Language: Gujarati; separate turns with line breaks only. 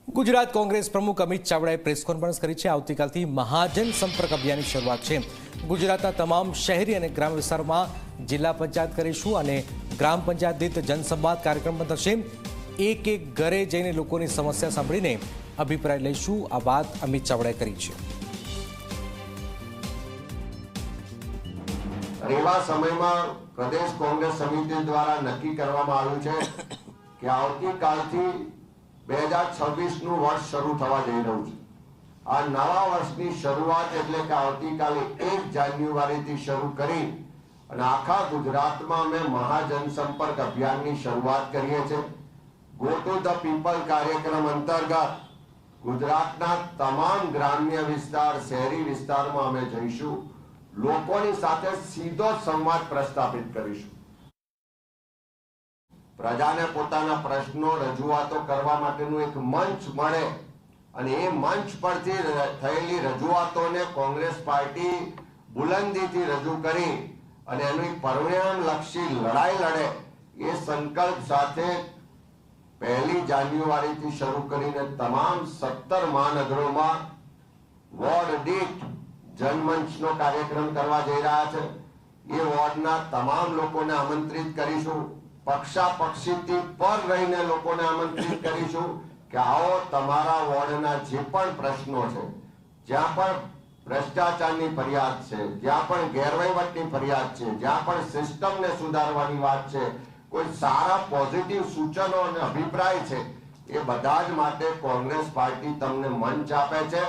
ગુજરાત કોંગ્રેસ પ્રમુખ અમિત ચાવડાએ પ્રેસ કોન્ફરન્સ કરી છે। આવતીકાલથી મહાજન સંપર્ક અભિયાનની શરૂઆત છે। ગુજરાતના તમામ શહેરી અને ગ્રામ્ય વિસ્તારોમાં જિલ્લા પંચાયત કરીશું અને ગ્રામ પંચાયત દીઠ જનસંવાદ કાર્યક્રમ પણ થશે। એક એક ઘરે જઈને લોકોની સમસ્યા સાંભળીને અભિપ્રાય લઈશું। આ વાત અમિત ચાવડાએ કરી છે।
એવા સમયમાં પ્રદેશ કોંગ્રેસ સમિતિ દ્વારા નક્કી કરવામાં આવ્યું છે કે આવતીકાલથી 2026 નું વર્ષ શરૂ થવા જઈ રહ્યું છે। આ નવા વર્ષની શરૂઆત એટલે કે આવતીકાલે 1 જાન્યુઆરીથી શરૂ કરી અને આખા ગુજરાતમાં અમે મહાજન સંપર્ક અભિયાનની શરૂઆત કરીએ છીએ। ગો ટુ ધ પીપલ કાર્યક્રમ અંતર્ગત ગુજરાતના તમામ ગ્રામ્ય વિસ્તાર, શહેરી વિસ્તારમાં અમે જઈશું, લોકોની સાથે સીધો સંવાદ પ્રસ્થાપિત કરીશું। પ્રજાને પોતાના પ્રશ્નો રજૂઆતો કરવા માટેનું એક મંચ મળે અને એ મંચ પરથી થયેલી રજૂઆતોને કોંગ્રેસ પાર્ટી બુલંદીથી રજૂ કરી અને એની પરિણામલક્ષી લડાઈ લડે એ સંકલ્પ સાથે 1 જાન્યુઆરીથી શરૂ કરીને તમામ 17 મહાનગરોમાં વોર્ડ દીઠ જનમંચનો કાર્યક્રમ કરવા જઈ રહ્યા છે। એ વોર્ડના તમામ લોકોને આમંત્રિત કરીશું। પક્ષાપક્ષીથી પર રહીને લોકોને આમંત્રિત કરીશું કે આવો તમારા વોર્ડના જે પણ પ્રશ્નો છે, જ્યાં પણ ભ્રષ્ટાચારની ફરિયાદ છે, જ્યાં પણ ગેરવહીવટની ફરિયાદ છે, જ્યાં પણ સિસ્ટમને સુધારવાની વાત છે, કોઈ સારા પોઝિટિવ સૂચનો અને અભિપ્રાય છે, એ બધા જ માટે કોંગ્રેસ પાર્ટી તમને મંચ આપે છે।